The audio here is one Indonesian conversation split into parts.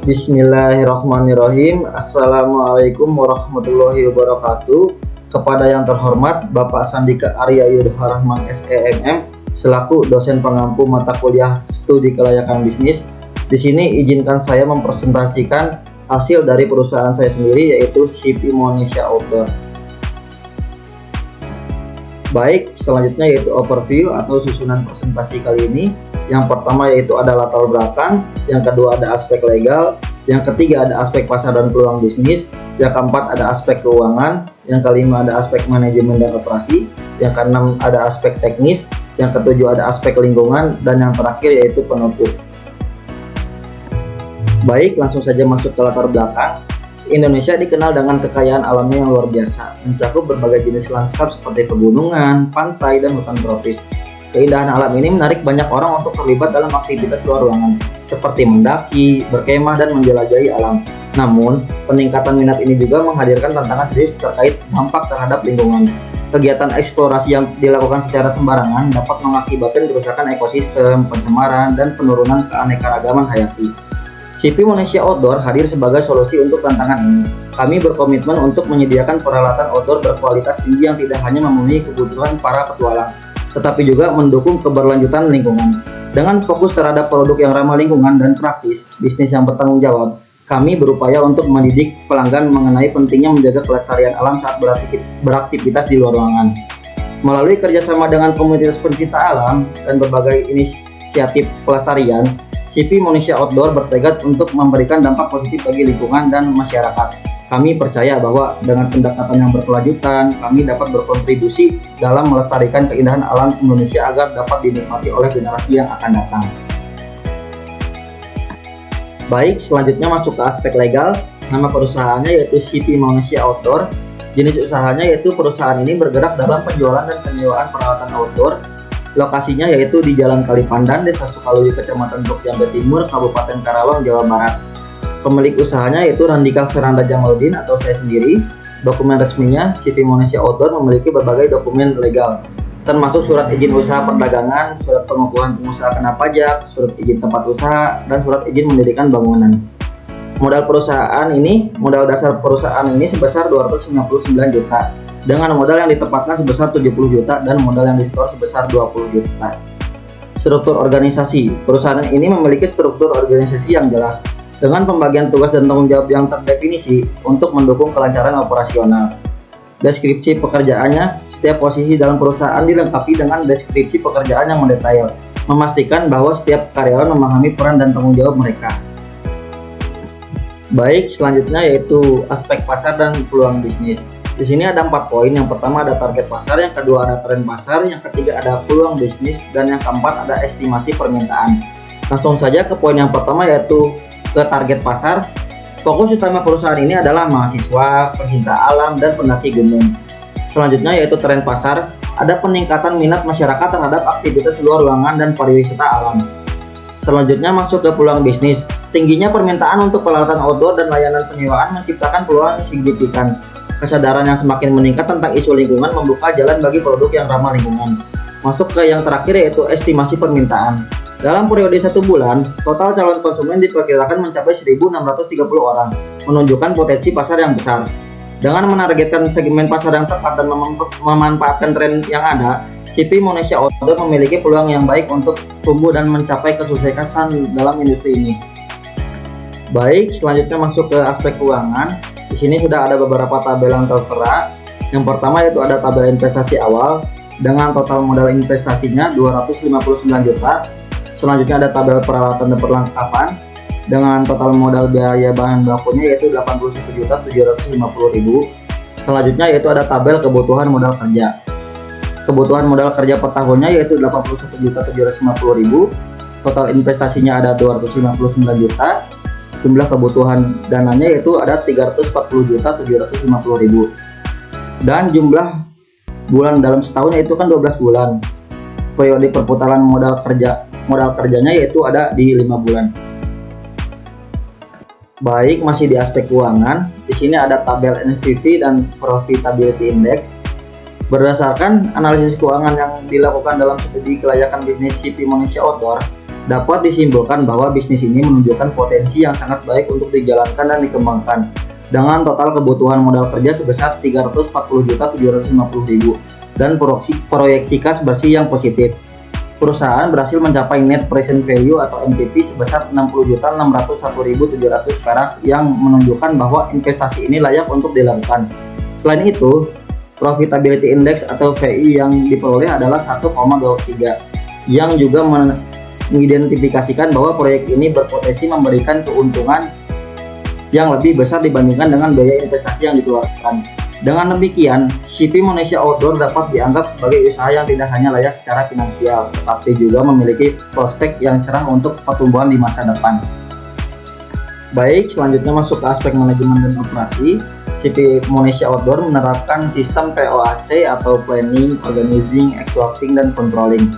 Bismillahirrahmanirrahim. Assalamualaikum warahmatullahi wabarakatuh. Kepada yang terhormat Bapak Sandika Arya Yudha Rahman SEMM selaku dosen pengampu mata kuliah studi kelayakan bisnis. Di sini izinkan saya mempresentasikan hasil dari perusahaan saya sendiri, yaitu CP Monesia Outdoor. Baik, selanjutnya yaitu overview atau susunan presentasi kali ini. Yang pertama yaitu ada latar belakang, yang kedua ada aspek legal, yang ketiga ada aspek pasar dan peluang bisnis, yang keempat ada aspek keuangan, yang kelima ada aspek manajemen dan operasi, yang keenam ada aspek teknis, yang ketujuh ada aspek lingkungan, dan yang terakhir yaitu penutup. Baik, langsung saja masuk ke latar belakang. Indonesia dikenal dengan kekayaan alamnya yang luar biasa, mencakup berbagai jenis lanskap seperti pegunungan, pantai, dan hutan tropis. Keindahan alam ini menarik banyak orang untuk terlibat dalam aktivitas luar ruangan, seperti mendaki, berkemah, dan menjelajahi alam. Namun, peningkatan minat ini juga menghadirkan tantangan serius terkait dampak terhadap lingkungan. Kegiatan eksplorasi yang dilakukan secara sembarangan dapat mengakibatkan kerusakan ekosistem, pencemaran, dan penurunan keanekaragaman hayati. CP Monesia Outdoor hadir sebagai solusi untuk tantangan ini. Kami berkomitmen untuk menyediakan peralatan outdoor berkualitas tinggi yang tidak hanya memenuhi kebutuhan para petualang, tetapi juga mendukung keberlanjutan lingkungan. Dengan fokus terhadap produk yang ramah lingkungan dan praktis, bisnis yang bertanggung jawab, kami berupaya untuk mendidik pelanggan mengenai pentingnya menjaga kelestarian alam saat beraktivitas di luar ruangan. Melalui kerjasama dengan komunitas pencinta alam dan berbagai inisiatif pelestarian, CP Monesia Outdoor bertekad untuk memberikan dampak positif bagi lingkungan dan masyarakat. Kami percaya bahwa dengan pendekatan yang berkelanjutan, kami dapat berkontribusi dalam melestarikan keindahan alam Indonesia agar dapat dinikmati oleh generasi yang akan datang. Baik, selanjutnya masuk ke aspek legal. Nama perusahaannya yaitu CP Monesia Outdoor. Jenis usahanya yaitu perusahaan ini bergerak dalam penjualan dan penyewaan peralatan outdoor. Lokasinya yaitu di Jalan Kalipandan, Desa Sukaluyu, Kecamatan Truk Jambe Timur, Kabupaten Karawang, Jawa Barat. Pemilik usahanya yaitu Randika Fernanda Jamaludin atau saya sendiri. Dokumen resminya, CP Monesia Outdoor memiliki berbagai dokumen legal, termasuk surat izin usaha perdagangan, surat pengukuhan pengusaha kena pajak, surat izin tempat usaha, dan surat izin mendirikan bangunan. Modal dasar perusahaan ini sebesar 299 juta, dengan modal yang ditempatkan sebesar 70 juta dan modal yang disetor sebesar 20 juta. Struktur organisasi, perusahaan ini memiliki struktur organisasi yang jelas, dengan pembagian tugas dan tanggung jawab yang terdefinisi untuk mendukung kelancaran operasional. Deskripsi pekerjaannya, setiap posisi dalam perusahaan dilengkapi dengan deskripsi pekerjaan yang mendetail, memastikan bahwa setiap karyawan memahami peran dan tanggung jawab mereka. Baik, selanjutnya yaitu aspek pasar dan peluang bisnis. Di sini ada 4 poin. Yang pertama ada target pasar, yang kedua ada tren pasar, yang ketiga ada peluang bisnis, dan yang keempat ada estimasi permintaan. Langsung saja ke poin yang pertama yaitu ke target pasar. Fokus utama perusahaan ini adalah mahasiswa, pencinta alam, dan pendaki gunung. Selanjutnya yaitu tren pasar, ada peningkatan minat masyarakat terhadap aktivitas luar ruangan dan pariwisata alam. Selanjutnya masuk ke peluang bisnis. Tingginya permintaan untuk peralatan outdoor dan layanan penyewaan menciptakan peluang signifikan. Kesadaran yang semakin meningkat tentang isu lingkungan membuka jalan bagi produk yang ramah lingkungan. Masuk ke yang terakhir yaitu estimasi permintaan. Dalam periode 1 bulan, total calon konsumen diperkirakan mencapai 1.630 orang, menunjukkan potensi pasar yang besar. Dengan menargetkan segmen pasar yang tepat dan memanfaatkan tren yang ada, CP Monesia Outdoor memiliki peluang yang baik untuk tumbuh dan mencapai kesuksesan dalam industri ini. Baik, selanjutnya masuk ke aspek keuangan. Di sini sudah ada beberapa tabel yang tertera. Yang pertama yaitu ada tabel investasi awal dengan total modal investasinya 259 juta. Selanjutnya ada tabel peralatan dan perlengkapan dengan total modal biaya bahan bakunya yaitu 81.750.000. Selanjutnya yaitu ada tabel kebutuhan modal kerja. Kebutuhan modal kerja per tahunnya yaitu 81.750.000. Total investasinya ada 259 juta. Jumlah kebutuhan dananya yaitu ada 340.750.000. Dan jumlah bulan dalam setahun yaitu kan 12 bulan. Periode perputaran modal kerjanya yaitu ada di 5 bulan. Baik, masih di aspek keuangan. Di sini ada tabel NPV dan Profitability Index. Berdasarkan analisis keuangan yang dilakukan dalam studi kelayakan bisnis CP Monesia Outdoor, dapat disimpulkan bahwa bisnis ini menunjukkan potensi yang sangat baik untuk dijalankan dan dikembangkan dengan total kebutuhan modal kerja sebesar 340.750.000 dan proyeksi kas bersih yang positif. Perusahaan berhasil mencapai net present value atau NPV sebesar 60.601.700 perak yang menunjukkan bahwa investasi ini layak untuk dilakukan. Selain itu, profitability index atau VI yang diperoleh adalah 1,23 yang juga mengidentifikasikan bahwa proyek ini berpotensi memberikan keuntungan yang lebih besar dibandingkan dengan biaya investasi yang dikeluarkan. Dengan demikian, CP Monesia Outdoor dapat dianggap sebagai usaha yang tidak hanya layak secara finansial, tetapi juga memiliki prospek yang cerah untuk pertumbuhan di masa depan. Baik, selanjutnya masuk ke aspek manajemen dan operasi. CP Monesia Outdoor menerapkan sistem POAC atau Planning, Organizing, Executing, dan Controlling.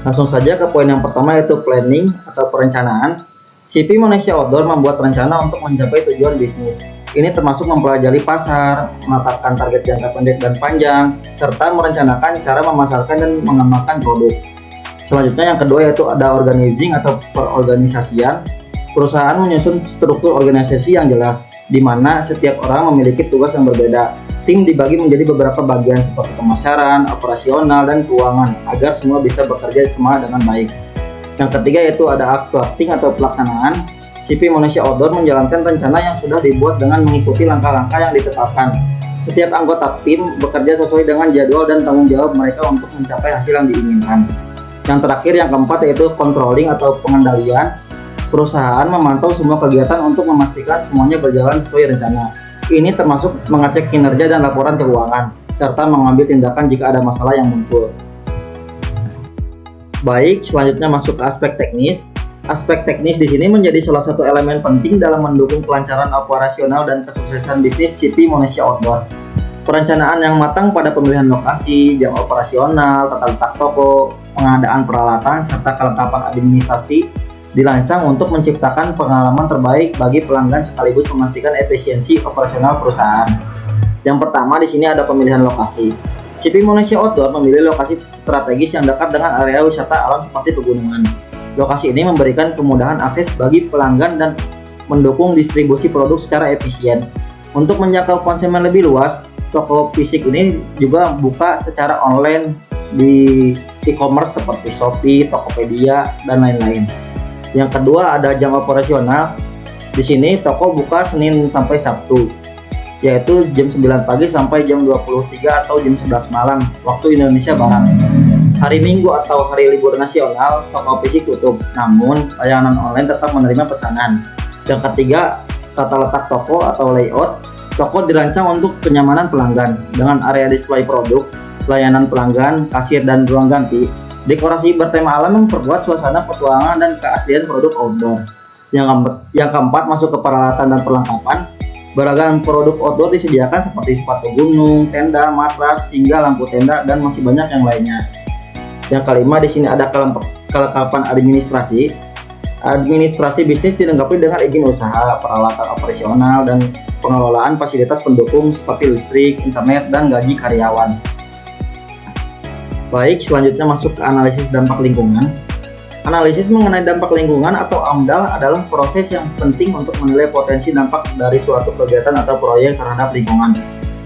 Langsung saja ke poin yang pertama, yaitu planning atau perencanaan. CP Monesia Outdoor membuat rencana untuk mencapai tujuan bisnis. Ini termasuk mempelajari pasar, menetapkan target jangka pendek dan panjang, serta merencanakan cara memasarkan dan mengembangkan produk. Selanjutnya yang kedua yaitu ada organizing atau perorganisasian. Perusahaan menyusun struktur organisasi yang jelas, di mana setiap orang memiliki tugas yang berbeda. Tim dibagi menjadi beberapa bagian seperti pemasaran, operasional, dan keuangan agar semua bisa bekerja sama dengan baik. Yang ketiga yaitu ada actuating atau pelaksanaan. CP Monesia Outdoor menjalankan rencana yang sudah dibuat dengan mengikuti langkah-langkah yang ditetapkan. Setiap anggota tim bekerja sesuai dengan jadwal dan tanggung jawab mereka untuk mencapai hasil yang diinginkan. Yang terakhir, yang keempat yaitu controlling atau pengendalian. Perusahaan memantau semua kegiatan untuk memastikan semuanya berjalan sesuai rencana. Ini termasuk mengecek kinerja dan laporan keuangan, serta mengambil tindakan jika ada masalah yang muncul. Baik, selanjutnya masuk ke aspek teknis. Aspek teknis di sini menjadi salah satu elemen penting dalam mendukung kelancaran operasional dan kesuksesan bisnis CP Monesia Outdoor. Perencanaan yang matang pada pemilihan lokasi, jam operasional, tata letak toko, pengadaan peralatan, serta kelengkapan administrasi dirancang untuk menciptakan pengalaman terbaik bagi pelanggan sekaligus memastikan efisiensi operasional perusahaan. Yang pertama di sini ada pemilihan lokasi. CP Monesia Outdoor memilih lokasi strategis yang dekat dengan area wisata alam seperti pegunungan. Lokasi ini memberikan kemudahan akses bagi pelanggan dan mendukung distribusi produk secara efisien. Untuk menjangkau konsumen lebih luas, toko fisik ini juga buka secara online di e-commerce seperti Shopee, Tokopedia, dan lain-lain. Yang kedua ada jam operasional. Di sini toko buka Senin sampai Sabtu, yaitu jam 9 pagi sampai jam 23 atau jam 11 malam waktu Indonesia Barat. Hari Minggu atau hari libur nasional, toko fisik tutup, namun layanan online tetap menerima pesanan. Yang ketiga, tata letak toko atau layout. Toko dirancang untuk kenyamanan pelanggan dengan area display produk, layanan pelanggan, kasir, dan ruang ganti. Dekorasi bertema alam memperkuat suasana petualangan dan keaslian produk outdoor. Yang keempat, masuk ke peralatan dan perlengkapan. Beragam produk outdoor disediakan seperti sepatu gunung, tenda, matras, hingga lampu tenda, dan masih banyak yang lainnya. Yang kelima, di sini ada kelengkapan administrasi. Administrasi bisnis dilengkapi dengan izin usaha, peralatan operasional, dan pengelolaan fasilitas pendukung seperti listrik, internet, dan gaji karyawan. Baik, selanjutnya masuk ke analisis dampak lingkungan. Analisis mengenai dampak lingkungan atau AMDAL adalah proses yang penting untuk menilai potensi dampak dari suatu kegiatan atau proyek terhadap lingkungan.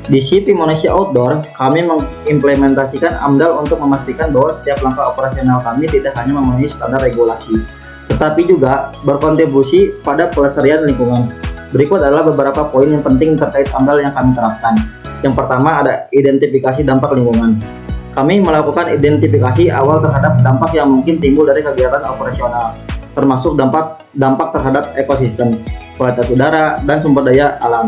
Di CP Monesia Outdoor, kami mengimplementasikan AMDAL untuk memastikan bahwa setiap langkah operasional kami tidak hanya memenuhi standar regulasi, tetapi juga berkontribusi pada pelestarian lingkungan. Berikut adalah beberapa poin yang penting terkait AMDAL yang kami terapkan. Yang pertama ada identifikasi dampak lingkungan. Kami melakukan identifikasi awal terhadap dampak yang mungkin timbul dari kegiatan operasional, termasuk dampak terhadap ekosistem, kualitas udara, dan sumber daya alam.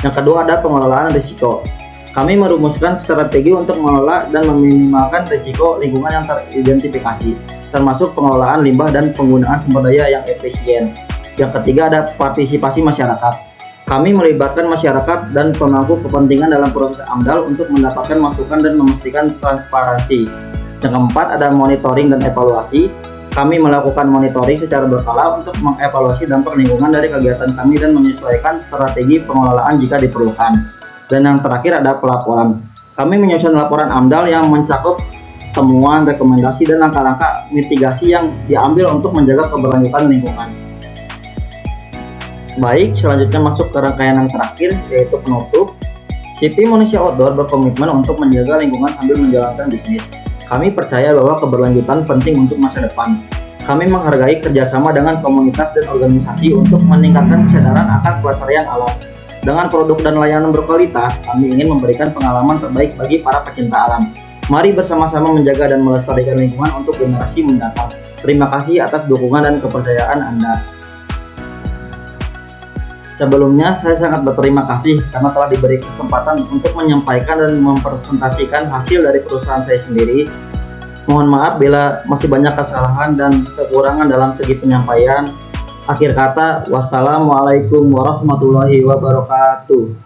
Yang kedua ada pengelolaan risiko. Kami merumuskan strategi untuk mengelola dan meminimalkan risiko lingkungan yang teridentifikasi, termasuk pengelolaan limbah dan penggunaan sumber daya yang efisien. Yang ketiga ada partisipasi masyarakat. Kami melibatkan masyarakat dan pemangku kepentingan dalam proses AMDAL untuk mendapatkan masukan dan memastikan transparansi. Yang keempat ada monitoring dan evaluasi. Kami melakukan monitoring secara berkala untuk mengevaluasi dampak lingkungan dari kegiatan kami dan menyesuaikan strategi pengelolaan jika diperlukan. Dan yang terakhir ada pelaporan. Kami menyusun laporan AMDAL yang mencakup temuan, rekomendasi, dan langkah-langkah mitigasi yang diambil untuk menjaga keberlanjutan lingkungan. Baik, selanjutnya masuk ke rangkaian yang terakhir, yaitu penutup. CP Manusia Outdoor berkomitmen untuk menjaga lingkungan sambil menjalankan bisnis. Kami percaya bahwa keberlanjutan penting untuk masa depan. Kami menghargai kerjasama dengan komunitas dan organisasi untuk meningkatkan kesadaran akan kelestarian alam. Dengan produk dan layanan berkualitas, kami ingin memberikan pengalaman terbaik bagi para pecinta alam. Mari bersama-sama menjaga dan melestarikan lingkungan untuk generasi mendatang. Terima kasih atas dukungan dan kepercayaan Anda. Sebelumnya, saya sangat berterima kasih karena telah diberi kesempatan untuk menyampaikan dan mempresentasikan hasil dari perusahaan saya sendiri. Mohon maaf bila masih banyak kesalahan dan kekurangan dalam segi penyampaian. Akhir kata, wassalamualaikum warahmatullahi wabarakatuh.